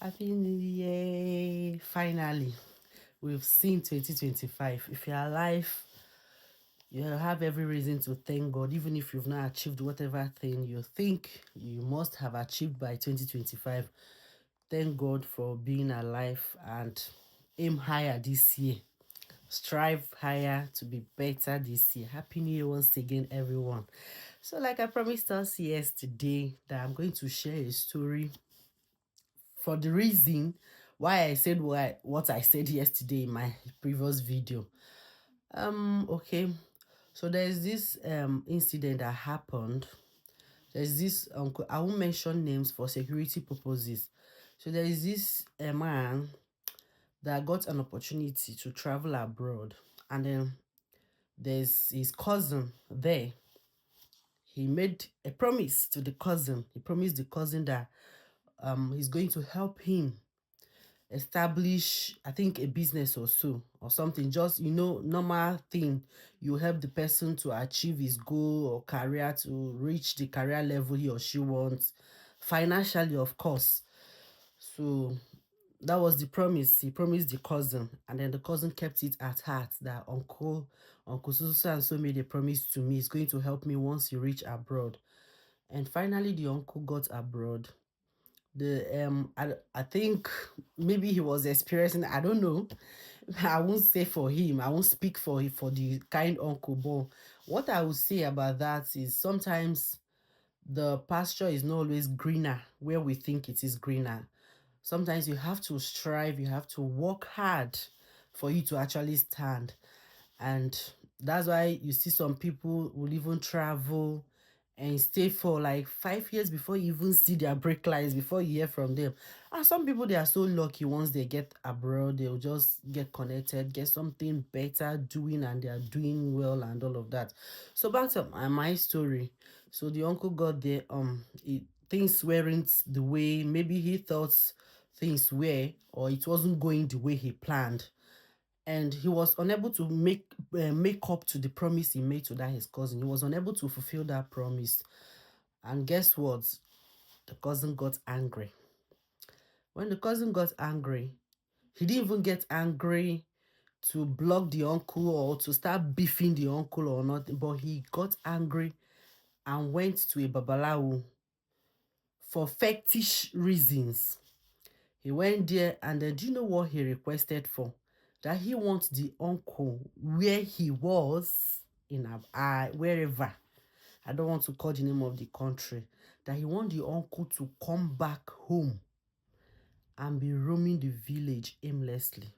Happy New Year! Finally, we've seen 2025. If you're alive, you have every reason to thank God, even if you've not achieved whatever thing you think you must have achieved by 2025. Thank God for being alive and aim higher this year. Strive higher to be better this year. Happy New Year once again, everyone. So, like I promised us yesterday, that I'm going to share a story for the reason why I said what I said yesterday in my previous video. Okay. So there's this incident that happened. There's this uncle. I won't mention names for security purposes. So there is this man that got an opportunity to travel abroad, and then there's his cousin there. He made a promise to the cousin. He promised the cousin that he's going to help him establish, I think, a business or so, or something, just normal thing. You help the person to achieve his goal or career, to reach the career level he or she wants, financially, of course. So that was the promise. He promised the cousin, and then the cousin kept it at heart that uncle so and so made a promise to me. He's going to help me once you reach abroad. And finally the uncle got abroad. I think maybe he was experiencing, I don't know. I won't say for him, I won't speak for the kind uncle, but what I would say about that is sometimes the pasture is not always greener where we think it is greener. Sometimes you have to strive, you have to work hard for you to actually stand. And that's why you see some people will even travel and stay for like 5 years before you even see their break lines, before you hear from them. And some people, they are so lucky, once they get abroad, they'll just get connected, get something better doing, and they are doing well and all of that. So back to my story. So the uncle got there, things weren't the way maybe he thought things were, or it wasn't going the way he planned, and he was unable to make up to the promise he made to that his cousin. He was unable to fulfill that promise. And guess what? The cousin got angry. When the cousin got angry, he didn't even get angry to block the uncle or to start beefing the uncle or nothing, but he got angry and went to a babalawo for fetish reasons. He went there, and then do you know what he requested for? That he wants the uncle where he was in wherever. I don't want to call the name of the country. That he wants the uncle to come back home and be roaming the village aimlessly.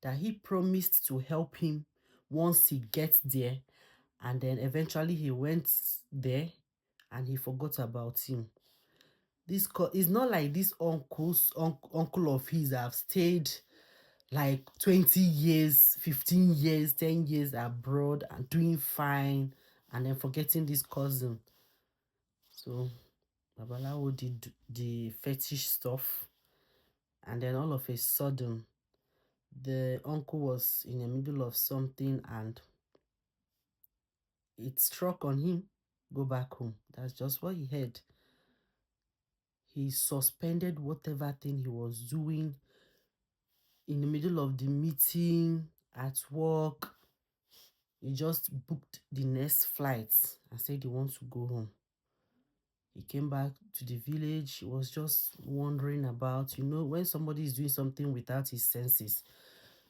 That he promised to help him once he gets there, and then eventually he went there and he forgot about him. This is not like this uncle of his that have stayed like 20 years, 15 years, 10 years abroad and doing fine, and then forgetting this cousin. So Babalawo did the fetish stuff, and then all of a sudden the uncle was in the middle of something and it struck on him. Go back home. That's just what he heard. He suspended whatever thing he was doing in the middle of the meeting at work. He just booked the next flight and said he wants to go home. He came back to the village. He was just wondering about, when somebody is doing something without his senses.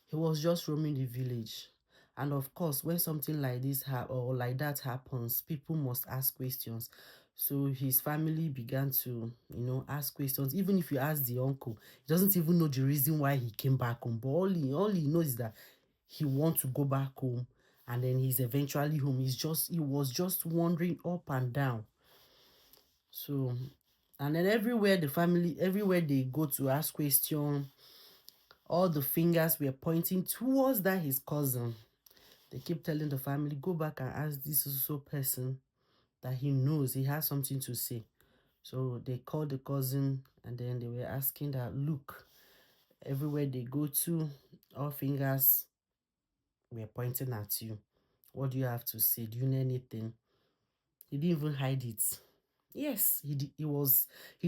He was just roaming the village. And of course, when something like this or like that happens, people must ask questions. So his family began to, ask questions. Even if you ask the uncle, he doesn't even know the reason why he came back home. But all he knows is that he wants to go back home, and then he's eventually home. He was just wandering up and down. So, and then everywhere they go to ask question, all the fingers were pointing towards that his cousin. They keep telling the family, go back and ask this so person that he knows he has something to say. So they called the cousin, and then they were asking that, look, everywhere they go to, all fingers were pointing at you. What do you have to say? Do you know anything? He didn't even hide it. Yes, he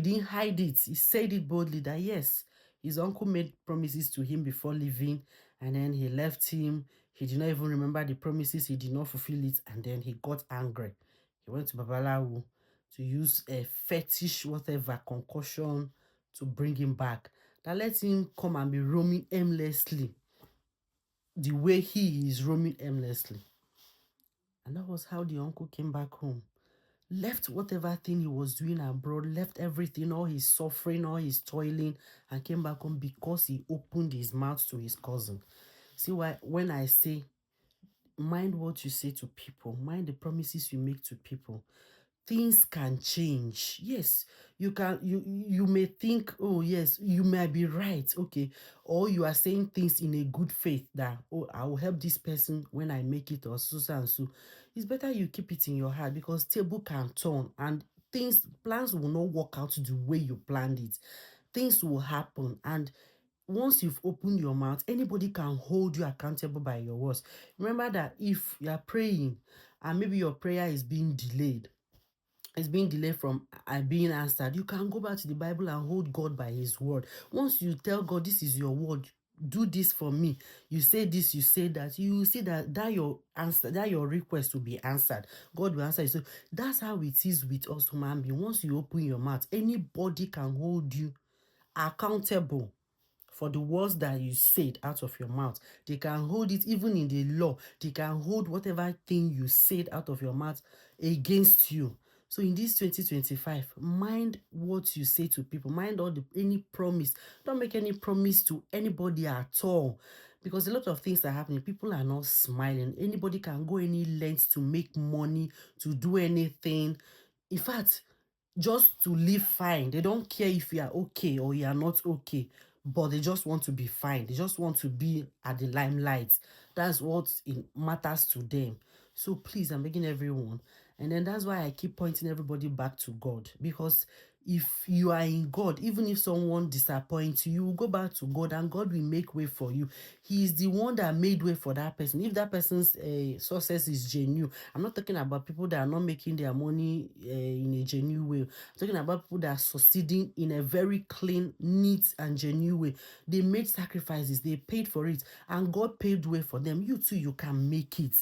didn't hide it. He said it boldly that yes, his uncle made promises to him before leaving, and then he left him. He did not even remember the promises, he did not fulfill it, and then he got angry. He went to Babalawo to use a fetish, whatever, concussion to bring him back. That let him come and be roaming aimlessly the way he is roaming aimlessly. And that was how the uncle came back home. Left whatever thing he was doing abroad, left everything, all his suffering, all his toiling, and came back home because he opened his mouth to his cousin. See why when I say mind what you say to people, mind the promises you make to people, things can change. Yes, you may think, oh yes, you might be right, okay, or you are saying things in a good faith that, oh, I will help this person when I make it, or so and so. It's better you keep it in your heart, because table can turn and plans will not work out the way you planned it. Things will happen, and once you've opened your mouth, anybody can hold you accountable by your words. Remember that if you are praying and maybe your prayer is being delayed, it's being delayed from being answered, you can go back to the Bible and hold God by his word. Once you tell God, this is your word, do this for me, you say this, you say that, you will see that your answer, that your request will be answered. God will answer you. So that's how it is with us human beings. Once you open your mouth, anybody can hold you accountable for the words that you said out of your mouth. They can hold it even in the law. They can hold whatever thing you said out of your mouth against you. So in this 2025, mind what you say to people. Mind any promise. Don't make any promise to anybody at all. Because a lot of things are happening. People are not smiling. Anybody can go any lengths to make money, to do anything. In fact, just to live fine. They don't care if you are okay or you are not okay, but they just want to be fine. They just want to be at the limelight. That's what it matters to them. So please, I'm begging everyone. And then that's why I keep pointing everybody back to God. Because if you are in God, even if someone disappoints you, you will go back to God and God will make way for you. He is the one that made way for that person. If that person's success is genuine, I'm not talking about people that are not making their money in a genuine way. I'm talking about people that are succeeding in a very clean, neat, and genuine way. They made sacrifices, they paid for it, and God paved way for them. You too, you can make it.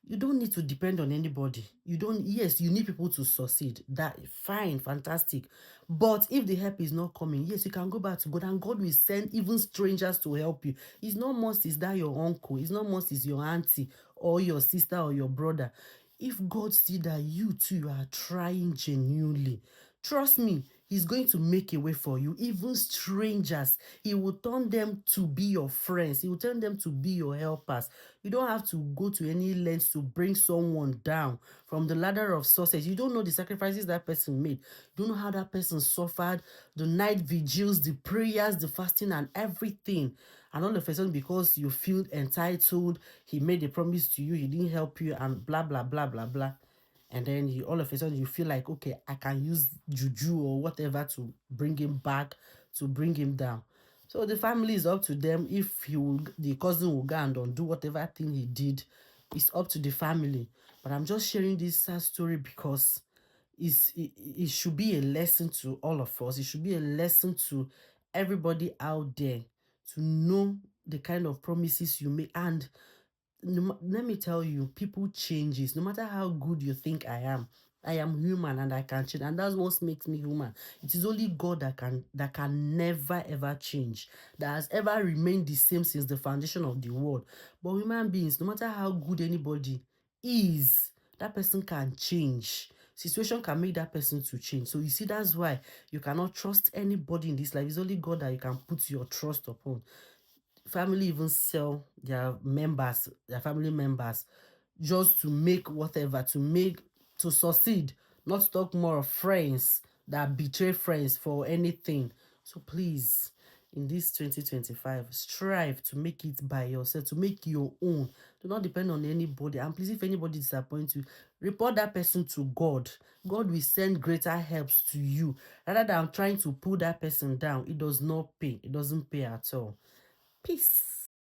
You don't need to depend on anybody. You don't, yes, you need people to succeed. That fine, fantastic. But if the help is not coming, yes, you can go back to God, and God will send even strangers to help you. It's not must is that your uncle, it's not must is your auntie or your sister or your brother. If God see that you too are trying genuinely, trust me, he's going to make a way for you. Even strangers, he will turn them to be your friends. He will turn them to be your helpers. You don't have to go to any lengths to bring someone down from the ladder of success. You don't know the sacrifices that person made. You don't know how that person suffered, the night vigils, the prayers, the fasting, and everything. And all of a sudden, because you feel entitled, he made a promise to you, he didn't help you, and blah, blah, blah, blah, blah. And then you all of a sudden you feel like, okay, I can use juju or whatever to bring him back, to bring him down. So the family is up to them. If the cousin will go and undo whatever thing he did, it's up to the family. But I'm just sharing this sad story because it should be a lesson to all of us. It should be a lesson to everybody out there to know the kind of promises you make. And let me tell you, people changes. No matter how good you think I am human and I can change, and that's what makes me human. It is only God that can never ever change, that has ever remained the same since the foundation of the world. But human beings, no matter how good anybody is, that person can change. Situation can make that person to change. So you see, that's why you cannot trust anybody in this life. It's only God that you can put your trust upon. Family even sell their family members, just to make whatever, to succeed. Not to talk more of friends that betray friends for anything. So please, in this 2025, strive to make it by yourself, to make your own. Do not depend on anybody. And please, if anybody disappoints you, report that person to God. God will send greater helps to you rather than trying to pull that person down. It does not pay. It doesn't pay at all. Peace.